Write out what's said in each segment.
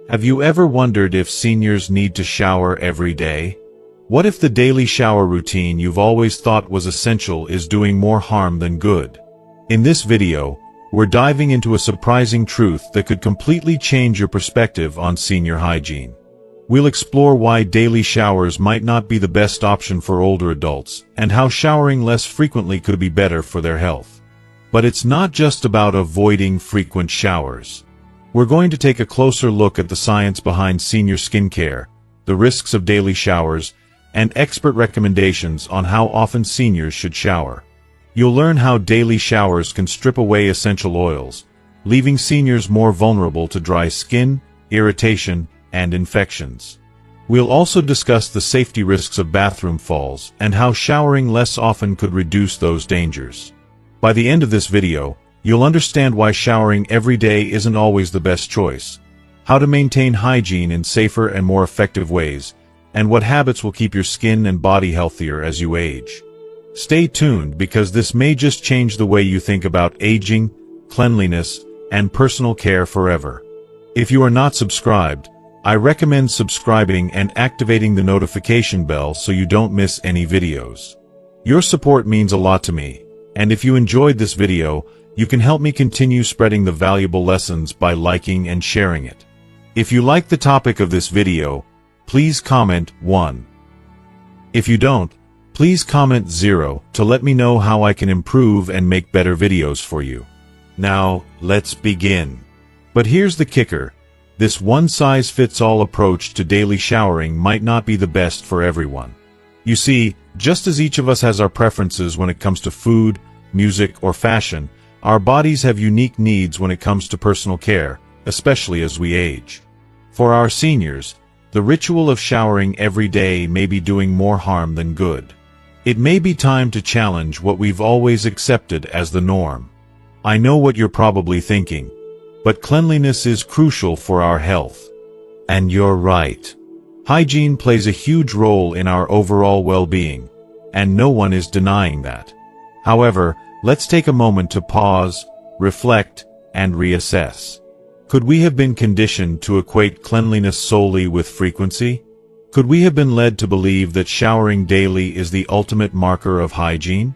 Have you ever wondered if seniors need to shower every day? What if the daily shower routine you've always thought was essential is doing more harm than good? In this video, we're diving into a surprising truth that could completely change your perspective on senior hygiene. We'll explore why daily showers might not be the best option for older adults, and how showering less frequently could be better for their health. But it's not just about avoiding frequent showers. We're going to take a closer look at the science behind senior skincare, the risks of daily showers, and expert recommendations on how often seniors should shower. You'll learn how daily showers can strip away essential oils, leaving seniors more vulnerable to dry skin, irritation, and infections. We'll also discuss the safety risks of bathroom falls and how showering less often could reduce those dangers. By the end of this video, you'll understand why showering every day isn't always the best choice, how to maintain hygiene in safer and more effective ways, and what habits will keep your skin and body healthier as you age. Stay tuned because this may just change the way you think about aging, cleanliness, and personal care forever. If you are not subscribed, I recommend subscribing and activating the notification bell so you don't miss any videos. Your support means a lot to me, and if you enjoyed this video, you can help me continue spreading the valuable lessons by liking and sharing it. If you like the topic of this video, please comment 1. If you don't, please comment 0 to let me know how I can improve and make better videos for you. Now, let's begin. But here's the kicker. This one-size-fits-all approach to daily showering might not be the best for everyone. You see, just as each of us has our preferences when it comes to food, music, or fashion, our bodies have unique needs when it comes to personal care, especially as we age. For our seniors, the ritual of showering every day may be doing more harm than good. It may be time to challenge what we've always accepted as the norm. I know what you're probably thinking. But cleanliness is crucial for our health. And you're right. Hygiene plays a huge role in our overall well-being, and no one is denying that. However, let's take a moment to pause, reflect, and reassess. Could we have been conditioned to equate cleanliness solely with frequency? Could we have been led to believe that showering daily is the ultimate marker of hygiene?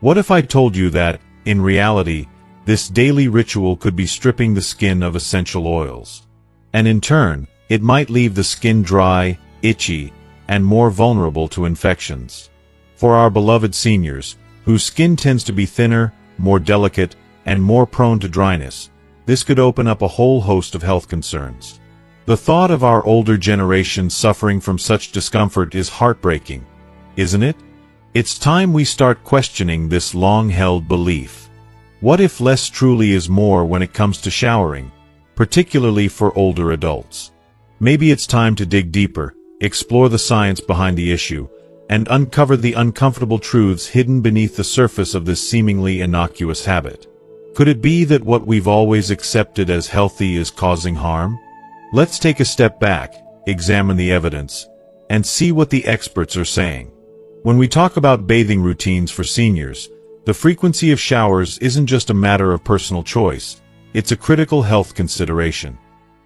What if I told you that, in reality, this daily ritual could be stripping the skin of essential oils? And in turn, it might leave the skin dry, itchy, and more vulnerable to infections. For our beloved seniors, whose skin tends to be thinner, more delicate, and more prone to dryness, this could open up a whole host of health concerns. The thought of our older generation suffering from such discomfort is heartbreaking, isn't it? It's time we start questioning this long-held belief. What if less truly is more when it comes to showering, particularly for older adults? Maybe it's time to dig deeper, explore the science behind the issue, and uncover the uncomfortable truths hidden beneath the surface of this seemingly innocuous habit. Could it be that what we've always accepted as healthy is causing harm? Let's take a step back, examine the evidence, and see what the experts are saying. When we talk about bathing routines for seniors, the frequency of showers isn't just a matter of personal choice, it's a critical health consideration.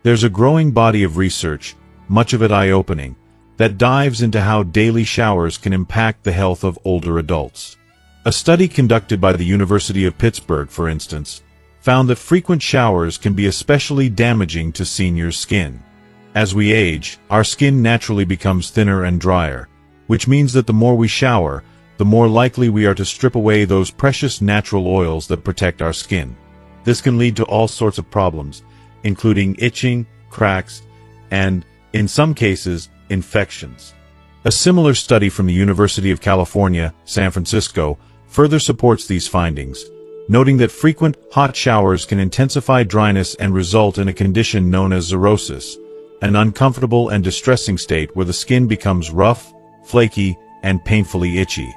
There's a growing body of research, much of it eye-opening, that dives into how daily showers can impact the health of older adults. A study conducted by the University of Pittsburgh, for instance, found that frequent showers can be especially damaging to seniors' skin. As we age, our skin naturally becomes thinner and drier, which means that the more we shower, the more likely we are to strip away those precious natural oils that protect our skin. This can lead to all sorts of problems, including itching, cracks, and, in some cases, infections. A similar study from the University of California, San Francisco, further supports these findings, noting that frequent, hot showers can intensify dryness and result in a condition known as xerosis, an uncomfortable and distressing state where the skin becomes rough, flaky, and painfully itchy.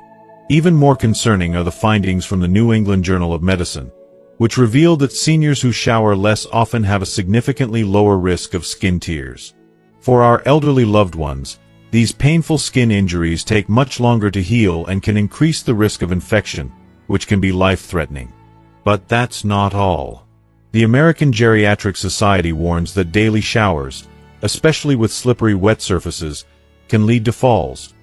Even more concerning are the findings from the New England Journal of Medicine, which revealed that seniors who shower less often have a significantly lower risk of skin tears. For our elderly loved ones, these painful skin injuries take much longer to heal and can increase the risk of infection, which can be life-threatening. But that's not all. The American Geriatric Society warns that daily showers, especially with slippery wet surfaces, can lead to falls,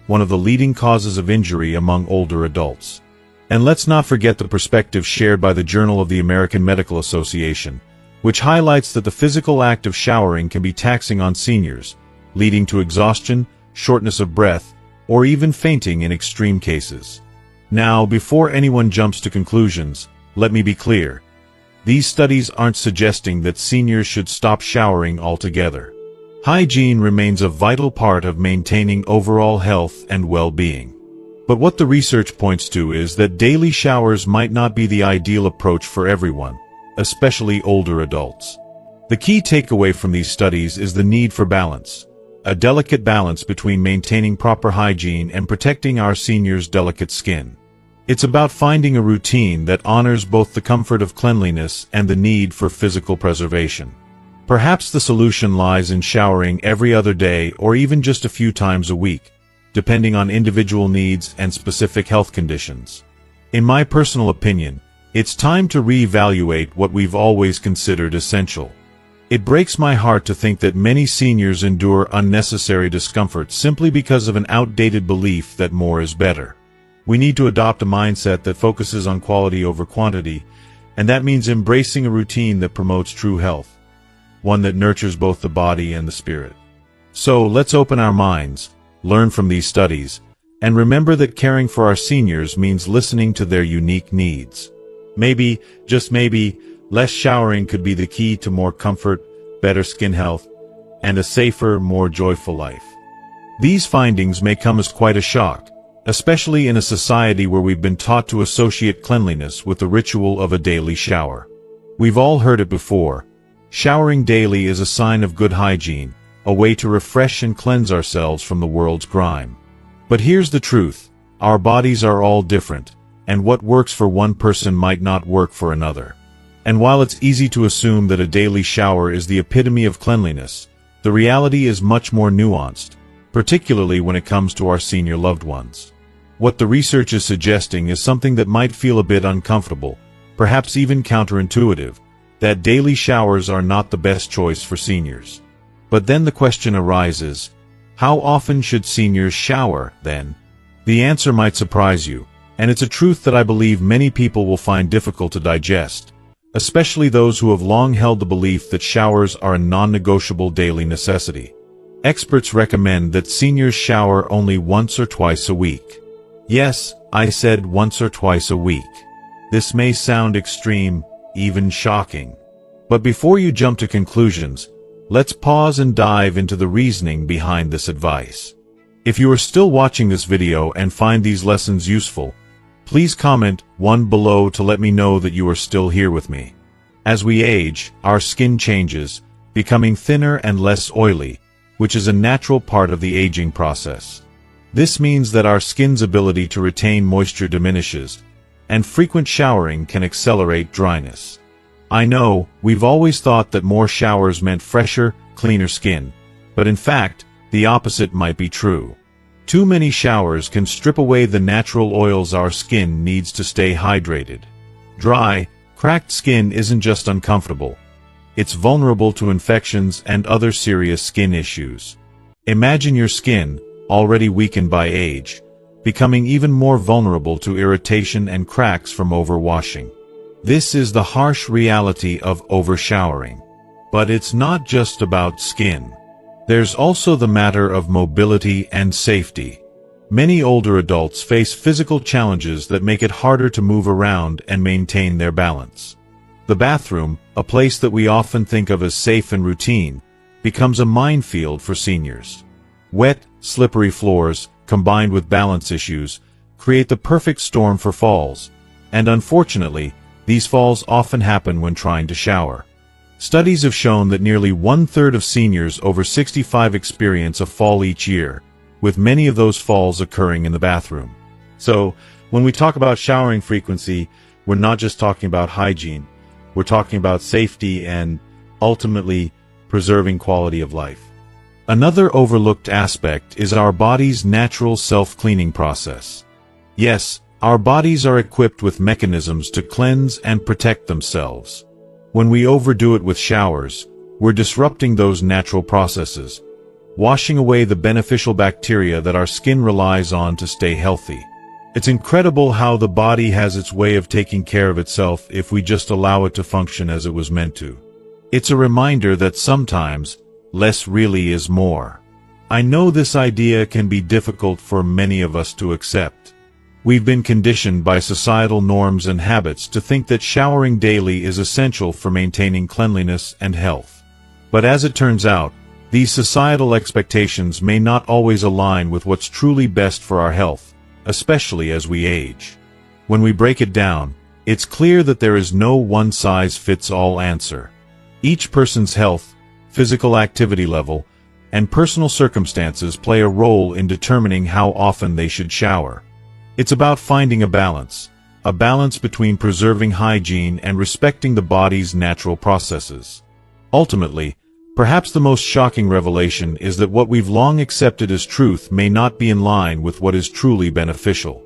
one of the leading causes of injury among older adults. And let's not forget the perspective shared by the Journal of the American Medical Association, which highlights that the physical act of showering can be taxing on seniors, leading to exhaustion, shortness of breath, or even fainting in extreme cases. Now, before anyone jumps to conclusions, let me be clear. These studies aren't suggesting that seniors should stop showering altogether. Hygiene remains a vital part of maintaining overall health and well-being. But what the research points to is that daily showers might not be the ideal approach for everyone, especially older adults. The key takeaway from these studies is the need for balance, a delicate balance between maintaining proper hygiene and protecting our seniors' delicate skin. It's about finding a routine that honors both the comfort of cleanliness and the need for physical preservation. Perhaps the solution lies in showering every other day or even just a few times a week, depending on individual needs and specific health conditions. In my personal opinion, it's time to reevaluate what we've always considered essential. It breaks my heart to think that many seniors endure unnecessary discomfort simply because of an outdated belief that more is better. We need to adopt a mindset that focuses on quality over quantity, and that means embracing a routine that promotes true health, one that nurtures both the body and the spirit. So let's open our minds, learn from these studies, and remember that caring for our seniors means listening to their unique needs. Maybe, just maybe, less showering could be the key to more comfort, better skin health, and a safer, more joyful life. These findings may come as quite a shock, especially in a society where we've been taught to associate cleanliness with the ritual of a daily shower. We've all heard it before. Showering daily is a sign of good hygiene, a way to refresh and cleanse ourselves from the world's grime. But here's the truth. Our bodies are all different, and what works for one person might not work for another. And while it's easy to assume that a daily shower is the epitome of cleanliness, the reality is much more nuanced, particularly when it comes to our senior loved ones. What the research is suggesting is something that might feel a bit uncomfortable, perhaps even counterintuitive, that daily showers are not the best choice for seniors. But then the question arises, how often should seniors shower, then? The answer might surprise you, and it's a truth that I believe many people will find difficult to digest, especially those who have long held the belief that showers are a non-negotiable daily necessity. Experts recommend that seniors shower only once or twice a week. Yes, I said once or twice a week. This may sound extreme, even shocking. But before you jump to conclusions, let's pause and dive into the reasoning behind this advice. If you are still watching this video and find these lessons useful, please comment 1 below to let me know that you are still here with me. As we age, our skin changes, becoming thinner and less oily, which is a natural part of the aging process. This means that our skin's ability to retain moisture diminishes, and frequent showering can accelerate dryness. I know, we've always thought that more showers meant fresher, cleaner skin, but in fact, the opposite might be true. Too many showers can strip away the natural oils our skin needs to stay hydrated. Dry, cracked skin isn't just uncomfortable. It's vulnerable to infections and other serious skin issues. Imagine your skin, already weakened by age, becoming even more vulnerable to irritation and cracks from overwashing. This is the harsh reality of overshowering. But it's not just about skin. There's also the matter of mobility and safety. Many older adults face physical challenges that make it harder to move around and maintain their balance. The bathroom, a place that we often think of as safe and routine, becomes a minefield for seniors. Wet, slippery floors, combined with balance issues, create the perfect storm for falls, and unfortunately, these falls often happen when trying to shower. Studies have shown that nearly 1/3 of seniors over 65 experience a fall each year, with many of those falls occurring in the bathroom. So, when we talk about showering frequency, we're not just talking about hygiene, we're talking about safety and, ultimately, preserving quality of life. Another overlooked aspect is our body's natural self-cleaning process. Yes, our bodies are equipped with mechanisms to cleanse and protect themselves. When we overdo it with showers, we're disrupting those natural processes, washing away the beneficial bacteria that our skin relies on to stay healthy. It's incredible how the body has its way of taking care of itself if we just allow it to function as it was meant to. It's a reminder that sometimes, less really is more. I know this idea can be difficult for many of us to accept. We've been conditioned by societal norms and habits to think that showering daily is essential for maintaining cleanliness and health. But as it turns out, these societal expectations may not always align with what's truly best for our health, especially as we age. When we break it down, it's clear that there is no one-size-fits-all answer. Each person's health, physical activity level, and personal circumstances play a role in determining how often they should shower. It's about finding a balance between preserving hygiene and respecting the body's natural processes. Ultimately, perhaps the most shocking revelation is that what we've long accepted as truth may not be in line with what is truly beneficial.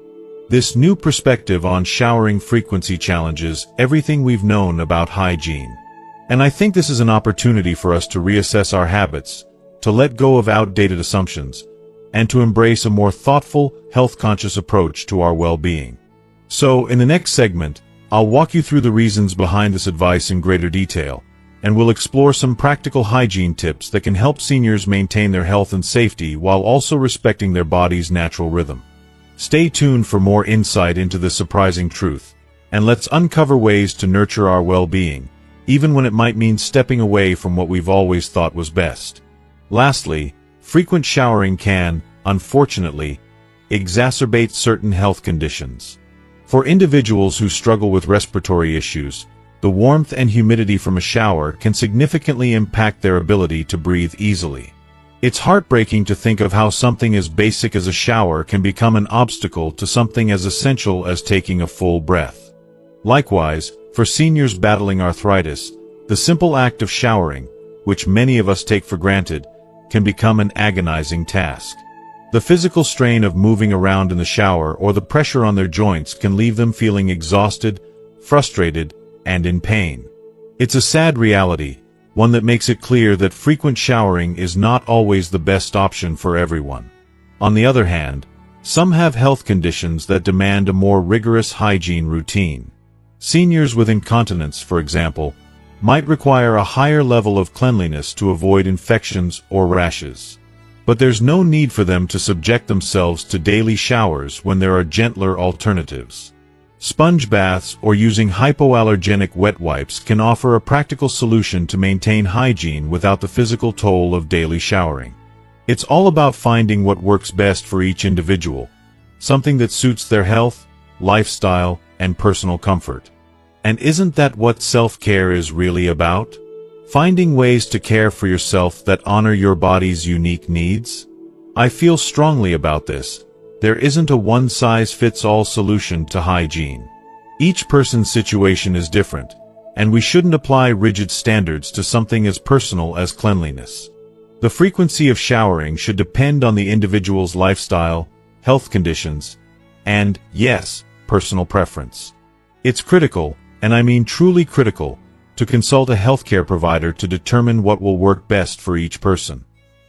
This new perspective on showering frequency challenges everything we've known about hygiene. And I think this is an opportunity for us to reassess our habits, to let go of outdated assumptions, and to embrace a more thoughtful, health-conscious approach to our well-being. So, in the next segment, I'll walk you through the reasons behind this advice in greater detail, and we'll explore some practical hygiene tips that can help seniors maintain their health and safety while also respecting their body's natural rhythm. Stay tuned for more insight into this surprising truth, and let's uncover ways to nurture our well-being, even when it might mean stepping away from what we've always thought was best. Lastly, frequent showering can, unfortunately, exacerbate certain health conditions. For individuals who struggle with respiratory issues, the warmth and humidity from a shower can significantly impact their ability to breathe easily. It's heartbreaking to think of how something as basic as a shower can become an obstacle to something as essential as taking a full breath. Likewise, for seniors battling arthritis, the simple act of showering, which many of us take for granted, can become an agonizing task. The physical strain of moving around in the shower or the pressure on their joints can leave them feeling exhausted, frustrated, and in pain. It's a sad reality, one that makes it clear that frequent showering is not always the best option for everyone. On the other hand, some have health conditions that demand a more rigorous hygiene routine. Seniors with incontinence, for example, might require a higher level of cleanliness to avoid infections or rashes. But there's no need for them to subject themselves to daily showers when there are gentler alternatives. Sponge baths or using hypoallergenic wet wipes can offer a practical solution to maintain hygiene without the physical toll of daily showering. It's all about finding what works best for each individual, something that suits their health, lifestyle, and personal comfort. And isn't that what self-care is really about? Finding ways to care for yourself that honor your body's unique needs? I feel strongly about this. There isn't a one-size-fits-all solution to hygiene. Each person's situation is different, and we shouldn't apply rigid standards to something as personal as cleanliness. The frequency of showering should depend on the individual's lifestyle, health conditions, and, yes, personal preference. It's critical, and I mean truly critical, to consult a healthcare provider to determine what will work best for each person.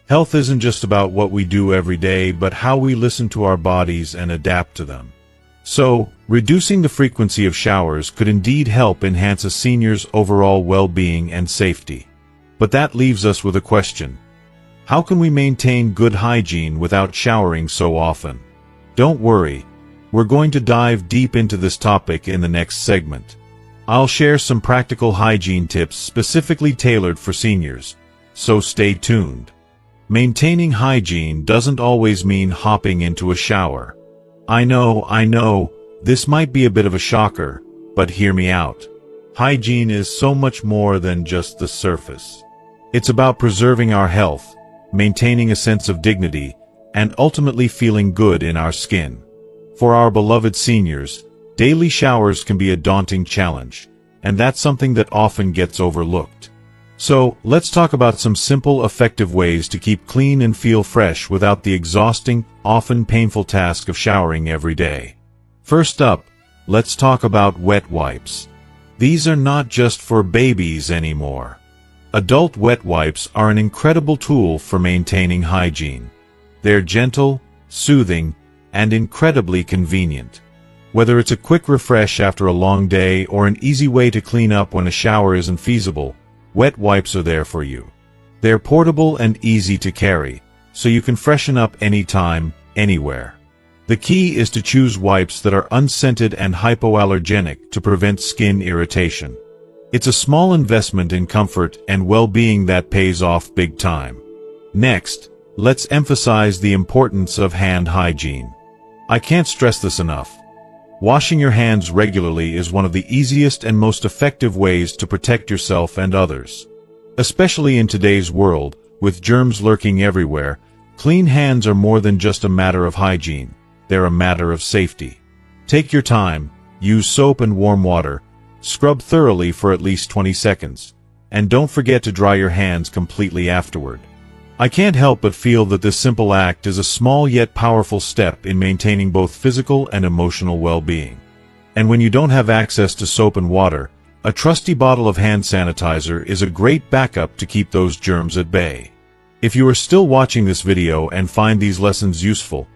Health isn't just about what we do every day, but how we listen to our bodies and adapt to them. So, reducing the frequency of showers could indeed help enhance a senior's overall well-being and safety. But that leaves us with a question. How can we maintain good hygiene without showering so often? Don't worry, we're going to dive deep into this topic in the next segment. I'll share some practical hygiene tips specifically tailored for seniors, so stay tuned. Maintaining hygiene doesn't always mean hopping into a shower. I know, this might be a bit of a shocker, but hear me out. Hygiene is so much more than just the surface. It's about preserving our health, maintaining a sense of dignity, and ultimately feeling good in our skin. For our beloved seniors, daily showers can be a daunting challenge, and that's something that often gets overlooked. So, let's talk about some simple, effective ways to keep clean and feel fresh without the exhausting, often painful task of showering every day. First up, let's talk about wet wipes. These are not just for babies anymore. Adult wet wipes are an incredible tool for maintaining hygiene. They're gentle, soothing, and incredibly convenient. Whether it's a quick refresh after a long day or an easy way to clean up when a shower isn't feasible, wet wipes are there for you. They're portable and easy to carry, so you can freshen up anytime, anywhere. The key is to choose wipes that are unscented and hypoallergenic to prevent skin irritation. It's a small investment in comfort and well-being that pays off big time. Next, let's emphasize the importance of hand hygiene. I can't stress this enough. Washing your hands regularly is one of the easiest and most effective ways to protect yourself and others. Especially in today's world, with germs lurking everywhere, clean hands are more than just a matter of hygiene. They're a matter of safety. Take your time, use soap and warm water, scrub thoroughly for at least 20 seconds, and don't forget to dry your hands completely afterward. I can't help but feel that this simple act is a small yet powerful step in maintaining both physical and emotional well-being. And when you don't have access to soap and water, a trusty bottle of hand sanitizer is a great backup to keep those germs at bay. If you are still watching this video and find these lessons useful,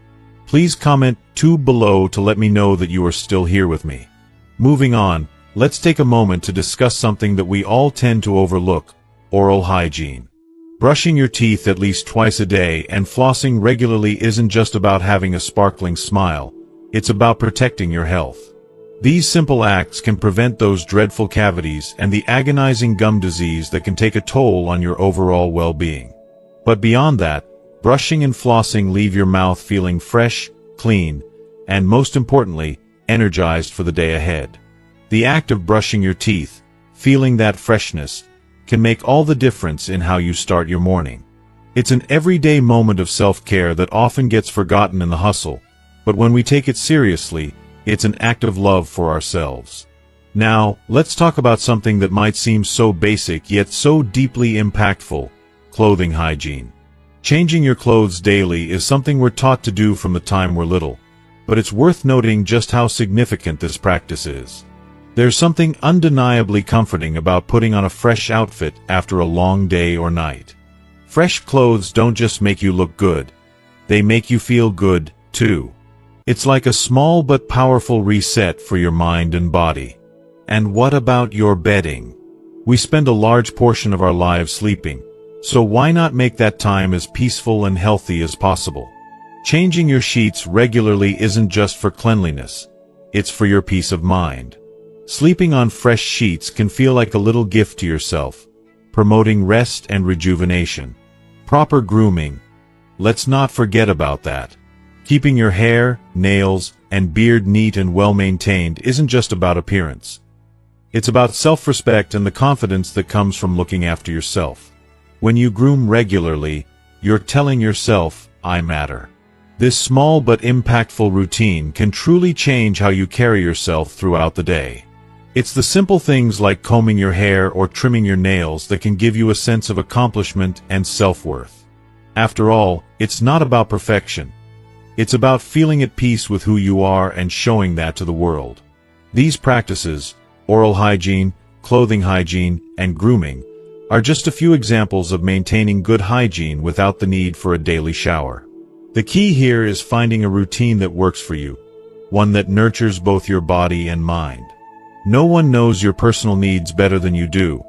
please comment below to let me know that you are still here with me. Moving on, let's take a moment to discuss something that we all tend to overlook: oral hygiene. Brushing your teeth at least twice a day and flossing regularly isn't just about having a sparkling smile, it's about protecting your health. These simple acts can prevent those dreadful cavities and the agonizing gum disease that can take a toll on your overall well-being. But beyond that, brushing and flossing leave your mouth feeling fresh, clean, and most importantly, energized for the day ahead. The act of brushing your teeth, feeling that freshness, can make all the difference in how you start your morning. It's an everyday moment of self-care that often gets forgotten in the hustle, but when we take it seriously, it's an act of love for ourselves. Now, let's talk about something that might seem so basic yet so deeply impactful: clothing hygiene. Changing your clothes daily is something we're taught to do from the time we're little, but it's worth noting just how significant this practice is. There's something undeniably comforting about putting on a fresh outfit after a long day or night. Fresh clothes don't just make you look good, they make you feel good, too. It's like a small but powerful reset for your mind and body. And what about your bedding? We spend a large portion of our lives sleeping, so why not make that time as peaceful and healthy as possible? Changing your sheets regularly isn't just for cleanliness, it's for your peace of mind. Sleeping on fresh sheets can feel like a little gift to yourself, promoting rest and rejuvenation. Proper grooming. Let's not forget about that. Keeping your hair, nails, and beard neat and well-maintained isn't just about appearance. It's about self-respect and the confidence that comes from looking after yourself. When you groom regularly, you're telling yourself, "I matter." This small but impactful routine can truly change how you carry yourself throughout the day. It's the simple things like combing your hair or trimming your nails that can give you a sense of accomplishment and self-worth. After all, it's not about perfection. It's about feeling at peace with who you are and showing that to the world. These practices, oral hygiene, clothing hygiene, and grooming, are just a few examples of maintaining good hygiene without the need for a daily shower. The key here is finding a routine that works for you, one that nurtures both your body and mind. No one knows your personal needs better than you do,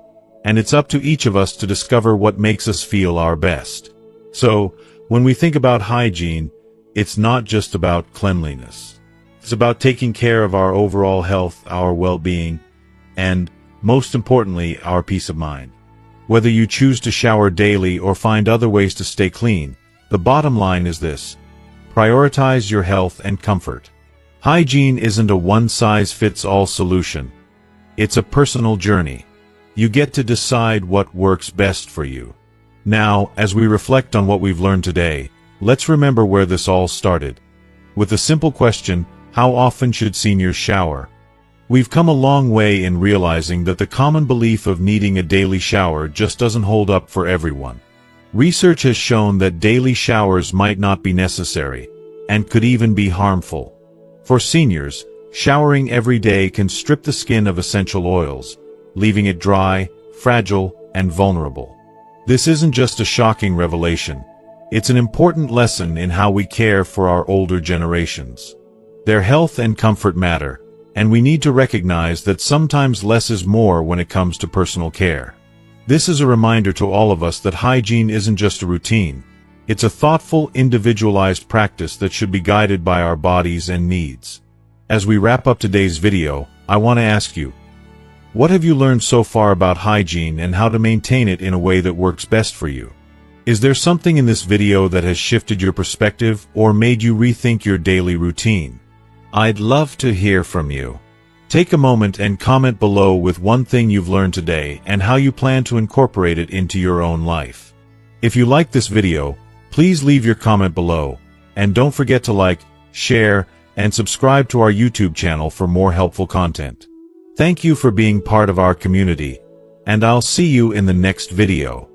and it's up to each of us to discover what makes us feel our best. So, when we think about hygiene, it's not just about cleanliness. It's about taking care of our overall health, our well-being, and, most importantly, our peace of mind. Whether you choose to shower daily or find other ways to stay clean, the bottom line is this: prioritize your health and comfort. Hygiene isn't a one-size-fits-all solution. It's a personal journey. You get to decide what works best for you. Now, as we reflect on what we've learned today, let's remember where this all started. With the simple question, how often should seniors shower? We've come a long way in realizing that the common belief of needing a daily shower just doesn't hold up for everyone. Research has shown that daily showers might not be necessary, and could even be harmful. For seniors, showering every day can strip the skin of essential oils, leaving it dry, fragile, and vulnerable. This isn't just a shocking revelation. It's an important lesson in how we care for our older generations. Their health and comfort matter, and we need to recognize that sometimes less is more when it comes to personal care. This is a reminder to all of us that hygiene isn't just a routine. It's a thoughtful, individualized practice that should be guided by our bodies and needs. As we wrap up today's video, I want to ask you, what have you learned so far about hygiene and how to maintain it in a way that works best for you? Is there something in this video that has shifted your perspective or made you rethink your daily routine? I'd love to hear from you. Take a moment and comment below with one thing you've learned today and how you plan to incorporate it into your own life. If you like this video, please leave your comment below, and don't forget to like, share, and subscribe to our YouTube channel for more helpful content. Thank you for being part of our community, and I'll see you in the next video.